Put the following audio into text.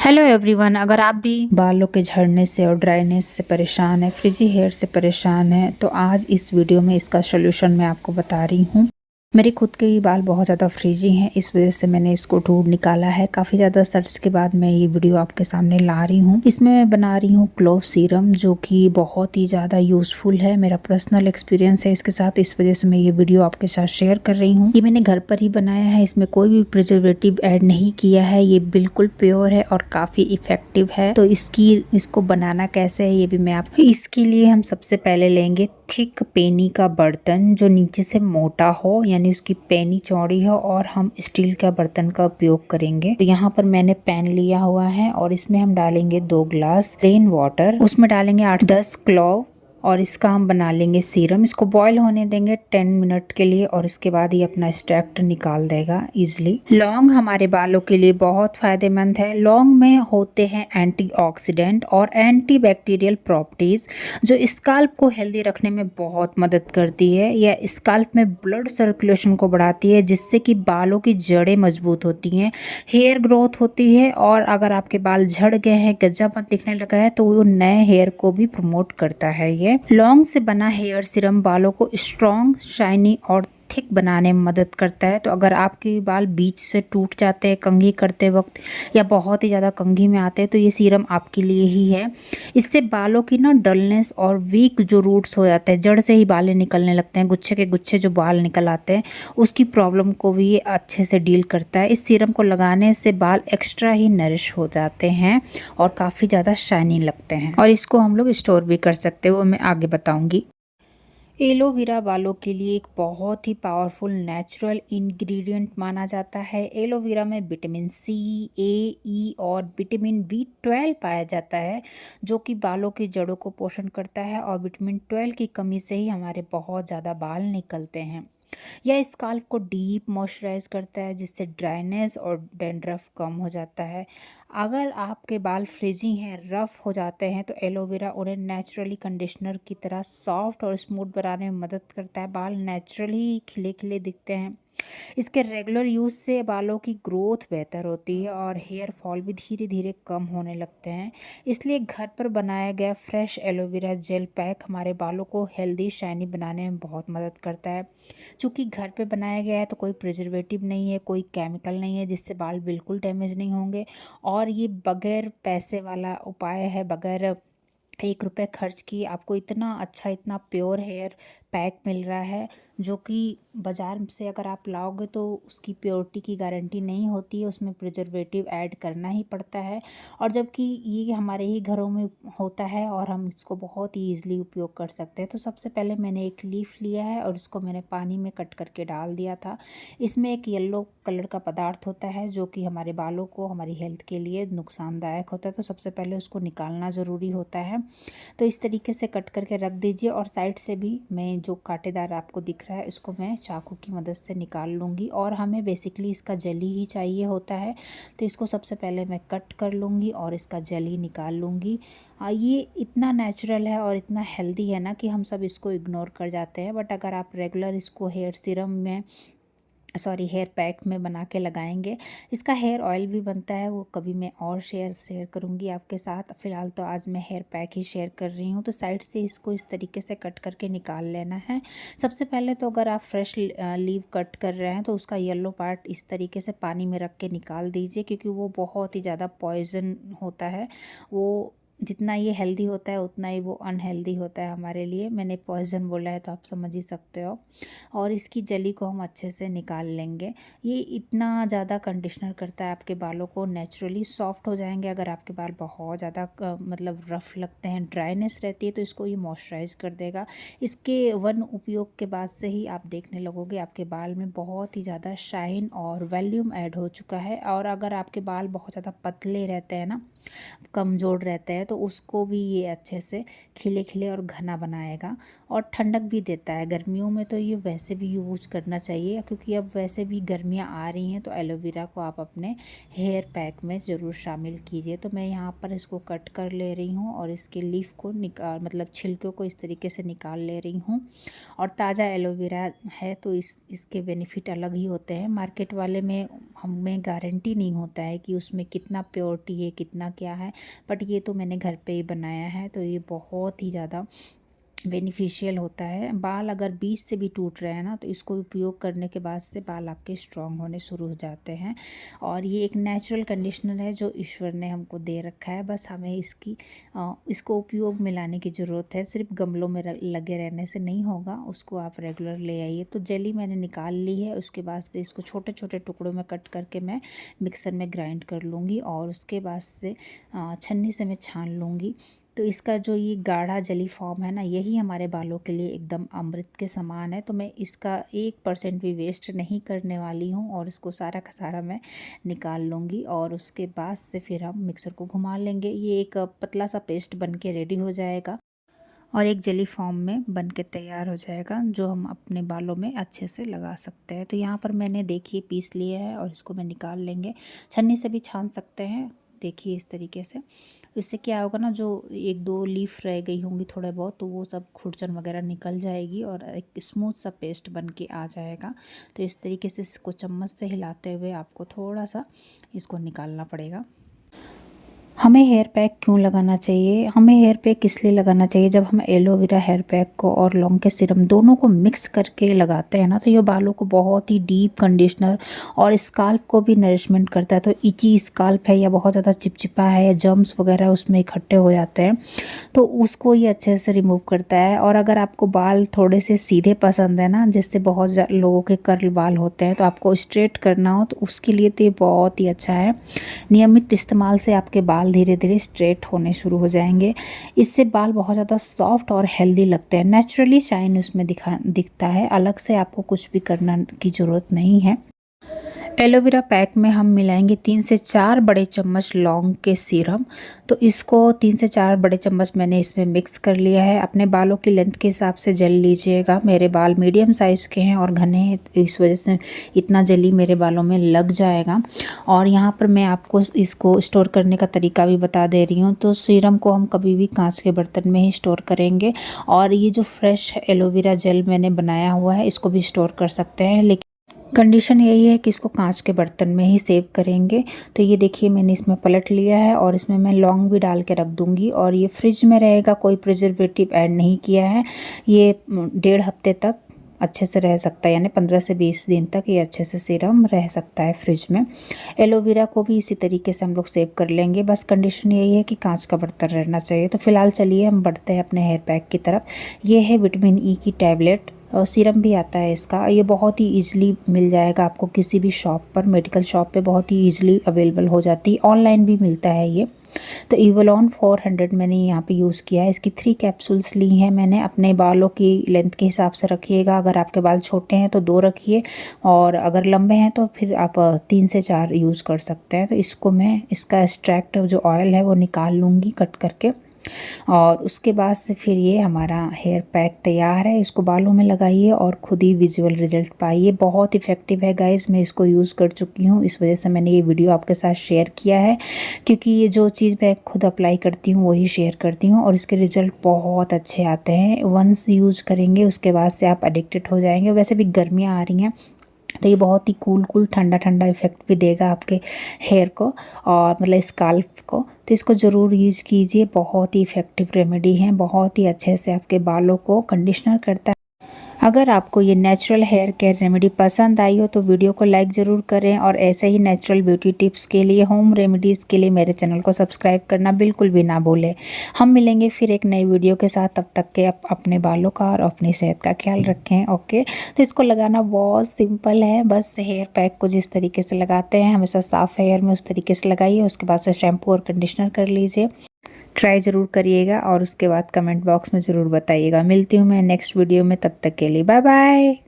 Hello everyone, अगर आप भी बालों के झड़ने से और ड्राइनेस से परेशान है, फ्रिजी हेयर से परेशान है, तो आज इस वीडियो में इसका सोल्यूशन मैं आपको बता रही हूँ। मेरे खुद के ही बाल बहुत ज़्यादा फ्रिजी हैं, इस वजह से मैंने इसको ढूंढ निकाला है। काफ़ी ज़्यादा सर्च के बाद मैं ये वीडियो आपके सामने ला रही हूँ। इसमें मैं बना रही हूँ क्लोव सीरम, जो कि बहुत ही ज़्यादा यूज़फुल है। मेरा पर्सनल एक्सपीरियंस है इसके साथ, इस वजह से मैं ये वीडियो आपके साथ शेयर कर रही हूँ। ये मैंने घर पर ही बनाया है, इसमें कोई भी प्रिजर्वेटिव ऐड नहीं किया है। ये बिल्कुल प्योर है और काफ़ी इफेक्टिव है। तो इसको बनाना कैसे है ये भी मैं आपको। इसके लिए हम सबसे पहले लेंगे थिक पेनी का बर्तन, जो नीचे से मोटा हो, यानी उसकी पेनी चौड़ी हो, और हम स्टील का बर्तन का उपयोग करेंगे। तो यहाँ पर मैंने पैन लिया हुआ है और इसमें हम डालेंगे 2 ग्लास रेन वाटर। उसमें डालेंगे 8-10 क्लॉव और इसका हम बना लेंगे सीरम। इसको बॉईल होने देंगे 10 मिनट के लिए और इसके बाद ये अपना एक्सट्रैक्ट निकाल देगा इजिली। लौंग हमारे बालों के लिए बहुत फायदेमंद है। लौंग में होते हैं एंटीऑक्सीडेंट और एंटीबैक्टीरियल प्रॉपर्टीज, जो स्काल्प को हेल्दी रखने में बहुत मदद करती है। यह स्काल्प में ब्लड सर्कुलेशन को बढ़ाती है, जिससे कि बालों की जड़ें मजबूत होती हैं, हेयर ग्रोथ होती है, और अगर आपके बाल झड़ गए हैं, गज्जापन दिखने लगा है, तो वो नए हेयर को भी प्रमोट करता है। ये लौंग से बना हेयर सीरम बालों को स्ट्रॉन्ग, शाइनी और थिक बनाने में मदद करता है। तो अगर आपके बाल बीच से टूट जाते हैं कंघी करते वक्त, या बहुत ही ज़्यादा कंघी में आते हैं, तो ये सीरम आपके लिए ही है। इससे बालों की डलनेस और वीक जो रूट्स हो जाते हैं, जड़ से ही बालें निकलने लगते हैं, गुच्छे के गुच्छे जो बाल निकल आते हैं, उसकी प्रॉब्लम को भी ये अच्छे से डील करता है। इस सीरम को लगाने से बाल एक्स्ट्रा ही नरिश हो जाते हैं और काफ़ी ज़्यादा शाइनी लगते हैं, और इसको हम लोग स्टोर भी कर सकते हैं, वो मैं आगे बताऊंगी। एलोवेरा बालों के लिए एक बहुत ही पावरफुल नेचुरल इंग्रेडिएंट माना जाता है। एलोवेरा में विटामिन सी, ए, ई और विटामिन B12 पाया जाता है, जो कि बालों की जड़ों को पोषण करता है, और विटामिन 12 की कमी से ही हमारे बहुत ज़्यादा बाल निकलते हैं। यह स्काल्प को डीप मॉइस्चराइज करता है, जिससे ड्राइनेस और डैंड्रफ कम हो जाता है। अगर आपके बाल फ्रिजी हैं, रफ हो जाते हैं, तो एलोवेरा उन्हें नेचुरली कंडीशनर की तरह सॉफ्ट और स्मूथ बनाने में मदद करता है। बाल नेचुरली खिले खिले दिखते हैं। इसके रेगुलर यूज़ से बालों की ग्रोथ बेहतर होती है और हेयर फॉल भी धीरे धीरे कम होने लगते हैं। इसलिए घर पर बनाया गया फ्रेश एलोवेरा जेल पैक हमारे बालों को हेल्दी शाइनी बनाने में बहुत मदद करता है। चूँकि घर पे बनाया गया है, तो कोई प्रिजर्वेटिव नहीं है, कोई केमिकल नहीं है, जिससे बाल बिल्कुल डैमेज नहीं होंगे, और ये बगैर पैसे वाला उपाय है। बगैर 1 रुपये खर्च किए आपको इतना अच्छा, इतना प्योर हेयर पैक मिल रहा है, जो कि बाज़ार से अगर आप लाओगे तो उसकी प्योरिटी की गारंटी नहीं होती है, उसमें प्रिजर्वेटिव ऐड करना ही पड़ता है। और जबकि ये हमारे ही घरों में होता है और हम इसको बहुत ही ईजिली उपयोग कर सकते हैं। तो सबसे पहले मैंने एक लीफ लिया है और उसको मैंने पानी में कट करके डाल दिया था। इसमें एक येलो कलर का पदार्थ होता है, जो कि हमारे बालों को, हमारी हेल्थ के लिए नुकसानदायक होता है। तो सबसे पहले उसको निकालना ज़रूरी होता है। तो इस तरीके से कट करके रख दीजिए, और साइड से भी मैं जो कांटेदार आपको दिख रहा है, इसको मैं चाकू की मदद से निकाल लूँगी। और हमें बेसिकली इसका जली ही चाहिए होता है, तो इसको सबसे पहले मैं कट कर लूँगी और इसका जली निकाल लूँगी। ये इतना नेचुरल है और इतना हेल्दी है ना, कि हम सब इसको इग्नोर कर जाते हैं। बट अगर आप रेगुलर इसको हेयर पैक में बना के लगाएंगे, इसका हेयर ऑयल भी बनता है, वो कभी मैं और शेयर करूँगी आपके साथ। फ़िलहाल तो आज मैं हेयर पैक ही शेयर कर रही हूँ। तो साइड से इसको इस तरीके से कट करके निकाल लेना है। सबसे पहले तो अगर आप फ्रेश लीव कट कर रहे हैं, तो उसका येलो पार्ट इस तरीके से पानी में रख के निकाल दीजिए, क्योंकि वो बहुत ही ज़्यादा पॉइजन होता है। वो जितना ये हेल्दी होता है, उतना ही वो अनहेल्दी होता है हमारे लिए। मैंने पॉइजन बोला है तो आप समझ ही सकते हो। और इसकी जली को हम अच्छे से निकाल लेंगे। ये इतना ज़्यादा कंडीशनर करता है आपके बालों को, नेचुरली सॉफ्ट हो जाएंगे। अगर आपके बाल बहुत ज़्यादा मतलब रफ़ लगते हैं, ड्राइनेस रहती है, तो इसको ये मॉइस्चराइज कर देगा। इसके वन उपयोग के बाद से ही आप देखने लगोगे आपके बाल में बहुत ही ज़्यादा शाइन और वॉल्यूम ऐड हो चुका है। और अगर आपके बाल बहुत ज़्यादा पतले रहते हैं ना, कमज़ोर रहते हैं, तो उसको भी ये अच्छे से खिले खिले और घना बनाएगा, और ठंडक भी देता है। गर्मियों में तो ये वैसे भी यूज़ करना चाहिए, क्योंकि अब वैसे भी गर्मियाँ आ रही हैं, तो एलोवेरा को आप अपने हेयर पैक में ज़रूर शामिल कीजिए। तो मैं यहाँ पर इसको कट कर ले रही हूँ और इसके लीफ को मतलब छिलके को इस तरीके से निकाल ले रही हूँ। और ताज़ा एलोवेरा है तो इसके बेनिफिट अलग ही होते हैं। मार्केट वाले में हमें गारंटी नहीं होता है कि उसमें कितना प्योरिटी है, कितना क्या है। बट ये तो मैंने घर पे ही बनाया है, तो ये बहुत ही ज़्यादा बेनिफिशियल होता है। बाल अगर बीच से भी टूट रहे हैं ना, तो इसको उपयोग करने के बाद से बाल आपके स्ट्रॉन्ग होने शुरू हो जाते हैं। और ये एक नेचुरल कंडीशनर है जो ईश्वर ने हमको दे रखा है, बस हमें इसको उपयोग में लाने की ज़रूरत है। सिर्फ गमलों में लगे रहने से नहीं होगा, उसको आप रेगुलर ले आइए। तो जेली मैंने निकाल ली है, उसके बाद से इसको छोटे छोटे टुकड़ों में कट करके मैं मिक्सर में ग्राइंड कर लूँगी और उसके बाद से छन्नी से मैं छान लूँगी। तो इसका जो ये गाढ़ा जेली फॉर्म है ना, यही हमारे बालों के लिए एकदम अमृत के समान है। तो मैं इसका 1% भी वेस्ट नहीं करने वाली हूँ और इसको सारा का सारा मैं निकाल लूँगी और उसके बाद से फिर हम मिक्सर को घुमा लेंगे। ये एक पतला सा पेस्ट बन के रेडी हो जाएगा और एक जेली फॉर्म में बन के तैयार हो जाएगा, जो हम अपने बालों में अच्छे से लगा सकते हैं। तो यहाँ पर मैंने देखिए पीस लिया है और इसको मैं निकाल लेंगे। छन्नी से भी छान सकते हैं, देखिए इस तरीके से। इससे क्या होगा ना, जो 1-2 लीफ रह गई होंगी थोड़े बहुत, तो वो सब खुरचन वगैरह निकल जाएगी और एक स्मूथ सा पेस्ट बन के आ जाएगा। तो इस तरीके से इसको चम्मच से हिलाते हुए आपको थोड़ा सा इसको निकालना पड़ेगा। हमें हेयर पैक क्यों लगाना चाहिए, हमें हेयर पैक इसलिए लगाना चाहिए, जब हम एलोवेरा हेयर पैक को और लौंग के सीरम दोनों को मिक्स करके लगाते हैं ना, तो ये बालों को बहुत ही डीप कंडीशनर और स्काल्प को भी नरिशमेंट करता है। तो इची स्काल्प है या बहुत ज़्यादा चिपचिपा है या जर्म्स वगैरह उसमें इकट्ठे हो जाते हैं, तो उसको ये अच्छे से रिमूव करता है। और अगर आपको बाल थोड़े से सीधे पसंद है ना, जिससे बहुत लोगों के कर्ल बाल होते हैं, तो आपको स्ट्रेट करना हो तो उसके लिए तो ये बहुत ही अच्छा है। नियमित इस्तेमाल से आपके बाल धीरे धीरे स्ट्रेट होने शुरू हो जाएंगे। इससे बाल बहुत ज़्यादा सॉफ्ट और हेल्दी लगते हैं, नेचुरली शाइन उसमें दिखता है, अलग से आपको कुछ भी करना की ज़रूरत नहीं है। एलोवेरा पैक में हम मिलाएंगे 3 से 4 बड़े चम्मच लौंग के सीरम। तो इसको 3 से 4 बड़े चम्मच मैंने इसमें मिक्स कर लिया है। अपने बालों की लेंथ के हिसाब से जल लीजिएगा। मेरे बाल मीडियम साइज़ के हैं और घने हैं, इस वजह से इतना जली मेरे बालों में लग जाएगा। और यहाँ पर मैं आपको इसको स्टोर करने का तरीका भी बता दे रही हूँ। तो सीरम को हम कभी भी कांच के बर्तन में ही स्टोर करेंगे और ये जो फ्रेश एलोवेरा जेल मैंने बनाया हुआ है, इसको भी स्टोर कर सकते हैं, लेकिन कंडीशन यही है कि इसको कांच के बर्तन में ही सेव करेंगे। तो ये देखिए मैंने इसमें पलट लिया है और इसमें मैं लौंग भी डाल के रख दूंगी और ये फ्रिज में रहेगा, कोई प्रिजर्वेटिव ऐड नहीं किया है। ये 1.5 हफ्ते तक अच्छे से रह सकता है, यानी 15 से 20 दिन तक ये अच्छे से सीरम रह सकता है फ्रिज में। एलोवेरा को भी इसी तरीके से हम लोग सेव कर लेंगे, बस कंडीशन यही है कि कांच का बर्तन रहना चाहिए। तो फिलहाल चलिए हम बढ़ते हैं अपने हेयर पैक की तरफ। ये है विटामिन ई की टैबलेट और सीरम भी आता है इसका। ये बहुत ही ईजिली मिल जाएगा आपको किसी भी शॉप पर, मेडिकल शॉप पे बहुत ही ईजिली अवेलेबल हो जाती है, ऑनलाइन भी मिलता है ये। तो इवोलॉन 400 मैंने यहाँ पे यूज़ किया है। इसकी 3 कैप्सूल्स ली हैं मैंने। अपने बालों की लेंथ के हिसाब से रखिएगा, अगर आपके बाल छोटे हैं तो 2 रखिए और अगर लंबे हैं तो फिर आप 3 से 4 यूज़ कर सकते हैं। तो इसको मैं इसका एक्सट्रैक्ट जो ऑयल है वो निकाल लूँगी कट करके और उसके बाद से फिर ये हमारा हेयर पैक तैयार है। इसको बालों में लगाइए और खुद ही विजुअल रिजल्ट पाइए। बहुत इफ़ेक्टिव है गाइस, मैं इसको यूज़ कर चुकी हूँ, इस वजह से मैंने ये वीडियो आपके साथ शेयर किया है, क्योंकि ये जो चीज़ मैं खुद अप्लाई करती हूँ वही शेयर करती हूँ और इसके रिज़ल्ट बहुत अच्छे आते हैं। वंस यूज़ करेंगे उसके बाद से आप एडिक्टेड हो जाएंगे। वैसे भी गर्मियाँ आ रही हैं तो ये बहुत ही कूल ठंडा ठंडा इफ़ेक्ट भी देगा आपके हेयर को और मतलब स्काल्प को। तो इसको ज़रूर यूज़ कीजिए, बहुत ही इफ़ेक्टिव रेमेडी है, बहुत ही अच्छे से आपके बालों को कंडीशनर करता है। अगर आपको ये नेचुरल हेयर केयर रेमेडी पसंद आई हो तो वीडियो को लाइक ज़रूर करें और ऐसे ही नेचुरल ब्यूटी टिप्स के लिए, होम रेमेडीज़ के लिए मेरे चैनल को सब्सक्राइब करना बिल्कुल भी ना भूलें। हम मिलेंगे फिर एक नई वीडियो के साथ, तब तक के आप अपने बालों का और अपनी सेहत का ख्याल रखें। ओके, तो इसको लगाना बहुत सिंपल है, बस हेयर पैक को जिस तरीके से लगाते हैं हमेशा साफ़ हेयर में उस तरीके से लगाइए, उसके बाद से शैम्पू और कंडीशनर कर लीजिए। ट्राई ज़रूर करिएगा और उसके बाद कमेंट बॉक्स में ज़रूर बताइएगा। मिलती हूँ मैं नेक्स्ट वीडियो में, तब तक के लिए बाय बाय।